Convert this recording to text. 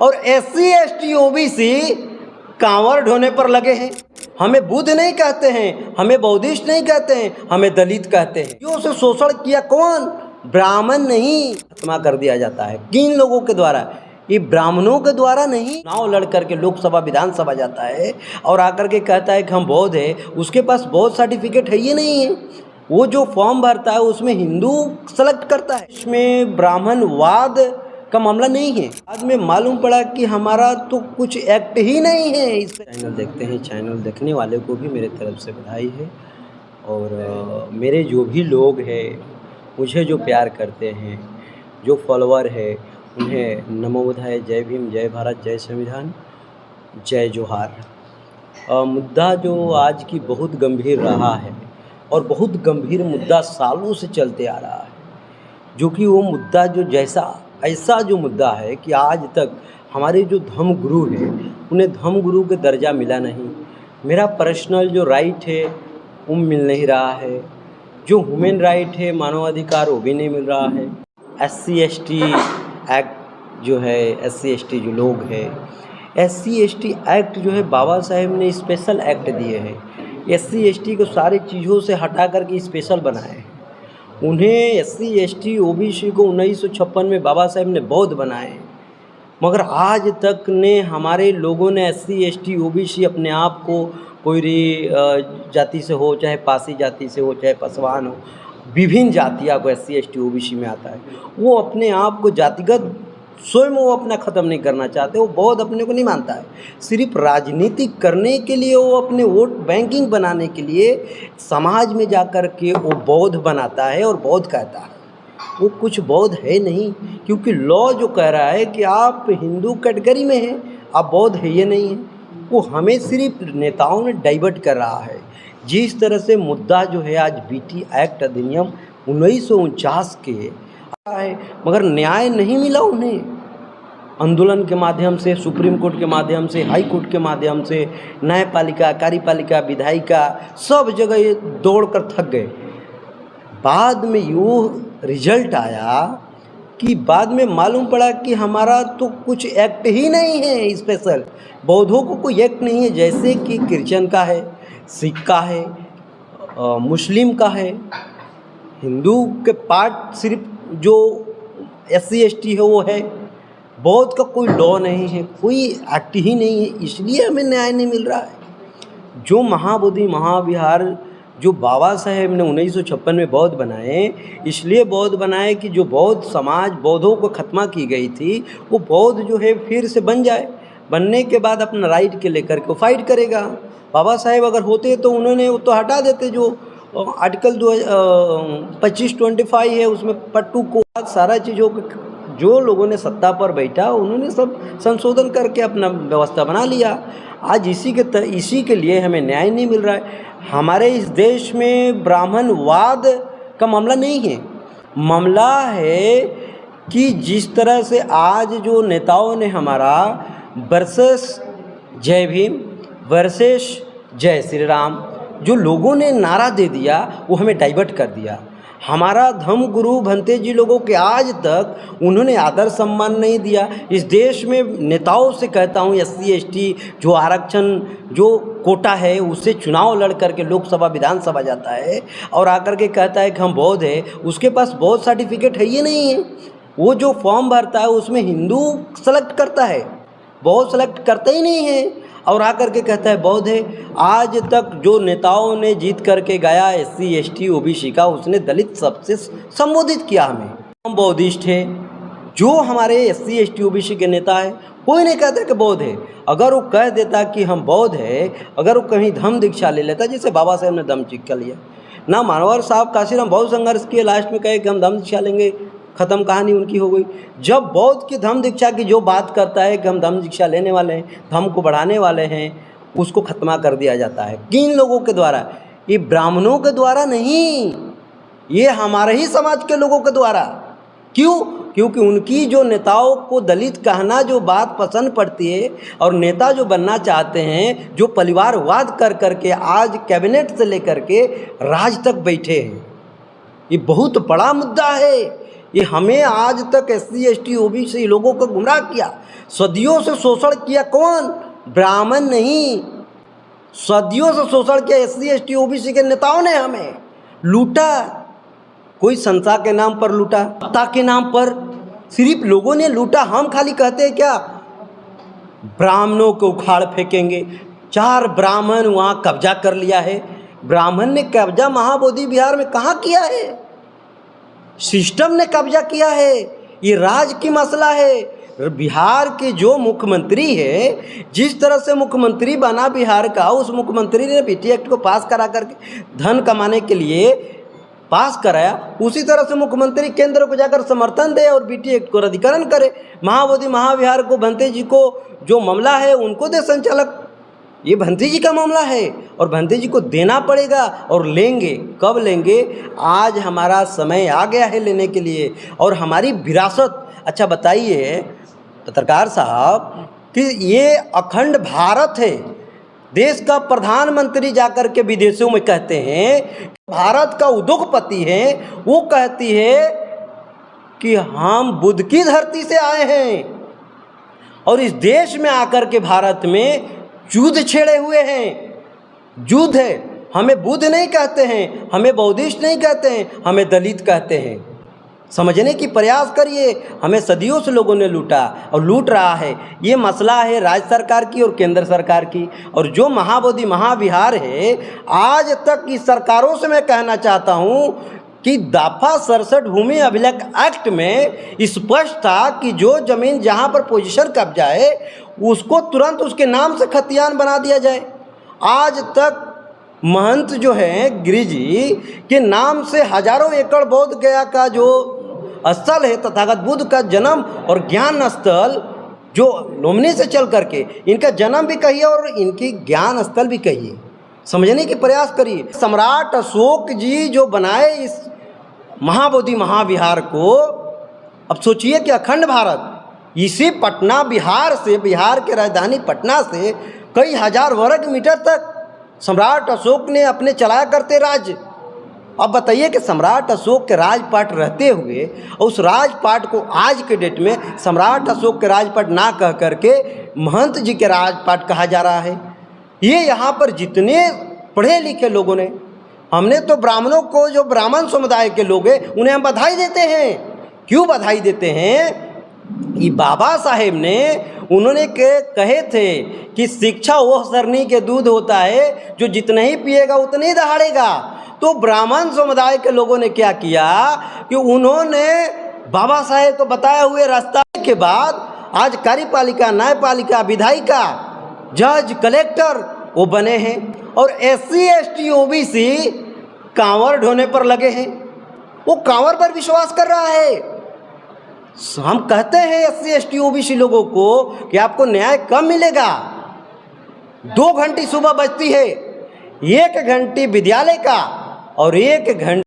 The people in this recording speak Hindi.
और SC ST OBC कांवर ढोने पर लगे हैं। हमें बुद्ध नहीं कहते हैं, हमें बौद्धिस्ट नहीं कहते हैं, हमें दलित कहते हैं। जो उसे शोषण किया कौन? ब्राह्मण नहीं, खत्मा कर दिया जाता है। किन लोगों के द्वारा? ये ब्राह्मणों के द्वारा नहीं। चुनाव लड़ करके लोकसभा विधानसभा जाता है और आकर के कहता है कि हम बौद्ध है, उसके पास बौद्ध सर्टिफिकेट है ये नहीं है। वो जो फॉर्म भरता है उसमें हिंदू सेलेक्ट करता है, इसमें ब्राह्मणवाद का मामला नहीं है। बाद में मालूम पड़ा कि हमारा तो कुछ एक्ट ही नहीं है। इस चैनल देखते हैं, चैनल देखने वाले को भी मेरे तरफ से बधाई है। और मेरे जो भी लोग हैं, मुझे जो प्यार करते हैं, जो फॉलोअर है, उन्हें नमो बुद्धाय, जय भीम, जय भारत, जय संविधान, जय जोहार। मुद्दा जो आज की बहुत गंभीर रहा है और बहुत गंभीर मुद्दा सालों से चलते आ रहा है, जो कि वो मुद्दा जो ऐसा जो मुद्दा है कि आज तक हमारे जो धर्म गुरु हैं उन्हें धर्म गुरु के दर्जा मिला नहीं। मेरा पर्सनल जो राइट है वो मिल नहीं रहा है, जो ह्यूमन राइट है, मानवाधिकार, वो भी नहीं मिल रहा है। SC ST एक्ट जो है, SC ST जो लोग हैं, SC ST एक्ट जो है बाबा साहेब ने स्पेशल एक्ट दिए हैं। SC ST को सारी चीज़ों से हटा करके स्पेशल बनाए हैं। उन्हें SC ST OBC को 1956 में बाबा साहेब ने बौद्ध बनाए, मगर आज तक ने हमारे लोगों ने SC ST OBC अपने आप को कोई जाति से हो, चाहे पासी जाति से हो, चाहे पासवान हो, विभिन्न जातियों को SC ST OBC में आता है। वो अपने आप को जातिगत स्वयं वो अपना ख़त्म नहीं करना चाहते। वो बौद्ध अपने को नहीं मानता है, सिर्फ राजनीति करने के लिए, वो अपने वोट बैंकिंग बनाने के लिए समाज में जा कर के वो बौद्ध बनाता है और बौद्ध कहता है। वो कुछ बौद्ध है नहीं, क्योंकि लॉ जो कह रहा है कि आप हिंदू कैटेगरी में हैं, आप बौद्ध है ये नहीं है। वो हमें सिर्फ नेताओं ने डाइवर्ट कर रहा है। जिस तरह से मुद्दा जो है आज BT एक्ट अधिनियम 1949 के है, मगर न्याय नहीं मिला उन्हें। आंदोलन के माध्यम से, सुप्रीम कोर्ट के माध्यम से, हाई कोर्ट के माध्यम से, न्यायपालिका, कार्यपालिका, विधायिका, सब जगह ये दौड़ कर थक गए। बाद में यूँ रिजल्ट आया कि बाद में मालूम पड़ा कि हमारा तो कुछ एक्ट ही नहीं है स्पेशल। बौद्धों को कोई एक्ट नहीं है, जैसे कि क्रिश्चियन का है, सिख का है, मुस्लिम का है। हिंदू के पार्ट सिर्फ जो SC ST है वो है। बौद्ध का कोई लॉ नहीं है, कोई एक्ट ही नहीं है, इसलिए हमें न्याय नहीं मिल रहा है। जो महाबोधि महाविहार जो बाबा साहेब ने 1956 में बौद्ध बनाए, इसलिए बौद्ध बनाए कि जो बौद्ध समाज, बौद्धों को खत्मा की गई थी, वो बौद्ध जो है फिर से बन जाए। बनने के बाद अपना राइट के लेकर के फाइट करेगा। बाबा साहेब अगर होते तो उन्होंने वो तो हटा देते, जो आर्टिकल 2525 है उसमें पट्टू को सारा चीज़ों को जो लोगों ने सत्ता पर बैठा उन्होंने सब संशोधन करके अपना व्यवस्था बना लिया। आज इसी के लिए हमें न्याय नहीं मिल रहा है। हमारे इस देश में ब्राह्मणवाद का मामला नहीं है, मामला है कि जिस तरह से आज जो नेताओं ने हमारा वर्सेस जय भीम, वर्सेस जय श्री राम, जो लोगों ने नारा दे दिया, वो हमें डाइवर्ट कर दिया। हमारा धर्म गुरु भंते जी लोगों के आज तक उन्होंने आदर सम्मान नहीं दिया। इस देश में नेताओं से कहता हूँ, SC ST जो आरक्षण जो कोटा है उससे चुनाव लड़ करके लोकसभा विधानसभा जाता है और आकर के कहता है कि हम बौद्ध है, उसके पास बौद्ध सर्टिफिकेट है ये नहीं है। वो जो फॉर्म भरता है उसमें हिंदू सेलेक्ट करता है, बौद्ध सेलेक्ट करता ही नहीं है, और आकर के कहता है बौद्ध है। आज तक जो नेताओं ने जीत करके गया SC ST OBC का, उसने दलित सबसे संबोधित किया हमें, हम बौद्धिस्ट है। जो हमारे SC ST OBC के नेता है, कोई नहीं कहता कि बौद्ध है। अगर वो कह देता कि हम बौद्ध है, अगर वो कहीं धम्म दीक्षा ले लेता, जैसे बाबा साहेब ने धम्म दीक्षा लिया ना, मानवर साहब काशीराम बहुत संघर्ष किए, लास्ट में कहे कि हम धम्म दीक्षा लेंगे, ख़त्म कहानी उनकी हो गई। जब बौद्ध की धम्म दीक्षा की जो बात करता है कि हम धम्म दीक्षा लेने वाले हैं, धम्म को बढ़ाने वाले हैं, उसको खत्मा कर दिया जाता है। किन लोगों के द्वारा? ये ब्राह्मणों के द्वारा नहीं, ये हमारे ही समाज के लोगों के द्वारा। क्यों? क्योंकि उनकी जो नेताओं को दलित कहना जो बात पसंद पड़ती है और नेता जो बनना चाहते हैं, जो परिवारवाद कर करके आज कैबिनेट से लेकर के राज तक बैठे हैं, ये बहुत बड़ा मुद्दा है। ये हमें आज तक SC ST OBC लोगों को गुमराह किया। सदियों से शोषण किया कौन? ब्राह्मण नहीं, सदियों से शोषण किया SC ST OBC के नेताओं ने हमें लूटा। कोई संस्था के नाम पर लूटा, सत्ता के नाम पर सिर्फ लोगों ने लूटा। हम खाली कहते हैं क्या ब्राह्मणों को उखाड़ फेंकेंगे। 4 ब्राह्मण वहाँ कब्जा कर लिया है। ब्राह्मण ने कब्जा महाबोधि बिहार में कहाँ किया है? सिस्टम ने कब्जा किया है। ये राज की मसला है। बिहार के जो मुख्यमंत्री है, जिस तरह से मुख्यमंत्री बना बिहार का, उस मुख्यमंत्री ने BT एक्ट को पास करा करके धन कमाने के लिए पास कराया, उसी तरह से मुख्यमंत्री केंद्र को जाकर समर्थन दे और BT एक्ट को रद्दीकरण करे। महाबोधि महाविहार को भंते जी को जो मामला है उनको दे संचालक। ये भंते जी का मामला है और भंते जी को देना पड़ेगा और लेंगे। कब लेंगे? आज हमारा समय आ गया है लेने के लिए और हमारी विरासत। अच्छा बताइए पत्रकार साहब कि ये अखंड भारत है। देश का प्रधानमंत्री जाकर के विदेशों में कहते हैं, भारत का उद्योगपति है, वो कहती है कि हम बुद्ध की धरती से आए हैं और इस देश में आकर के भारत में युद्ध छेड़े हुए हैं। युद्ध है। हमें बुद्ध नहीं कहते हैं, हमें बौद्धिस्ट नहीं कहते हैं, हमें दलित कहते हैं। समझने की प्रयास करिए। हमें सदियों से लोगों ने लूटा और लूट रहा है। ये मसला है राज्य सरकार की और केंद्र सरकार की। और जो महाबोधि महाविहार है, आज तक की सरकारों से मैं कहना चाहता हूँ कि दफा 67 भूमि अभिलेख एक्ट में स्पष्ट था कि जो जमीन जहाँ पर पोजीशन कब्जा है उसको तुरंत उसके नाम से खतियान बना दिया जाए। आज तक महंत जो हैं गिरि जी के नाम से हजारों एकड़ बोध गया का जो स्थल है, तथागत बुद्ध का जन्म और ज्ञान स्थल जो लोमनी से चल करके इनका जन्म भी कहिए और इनकी ज्ञान स्थल भी कहिए। समझने की प्रयास करिए। सम्राट अशोक जी जो बनाए इस महाबोधि महाविहार को, अब सोचिए कि अखंड भारत, इसी पटना बिहार से, बिहार के राजधानी पटना से कई हजार वर्ग मीटर तक सम्राट अशोक ने अपने चलाया करते राज्य। अब बताइए कि सम्राट अशोक के राजपाट रहते हुए उस राजपाट को आज के डेट में सम्राट अशोक के राजपाट ना कह करके महंत जी के राजपाट कहा जा रहा है। ये यहाँ पर जितने पढ़े लिखे लोगों ने, हमने तो ब्राह्मणों को, जो ब्राह्मण समुदाय के लोग हैं उन्हें हम बधाई देते हैं। क्यों बधाई देते हैं? ये बाबा साहेब ने उन्होंने कहे थे कि शिक्षा वह सरनी के दूध होता है जो जितना ही पिएगा उतना ही दहाड़ेगा। तो ब्राह्मण समुदाय के लोगों ने क्या किया कि उन्होंने बाबा साहेब को बताए हुए रास्ता के बाद आज कार्यपालिका, न्यायपालिका, विधायिका, जज, कलेक्टर वो बने हैं और SC ST OBC कांवर ढोने पर लगे हैं। वो कांवर पर विश्वास कर रहा है। हम कहते हैं SC ST OBC लोगों को कि आपको न्याय कब मिलेगा? 2 घंटी सुबह बजती है, 1 घंटी विद्यालय का और 1 घंटी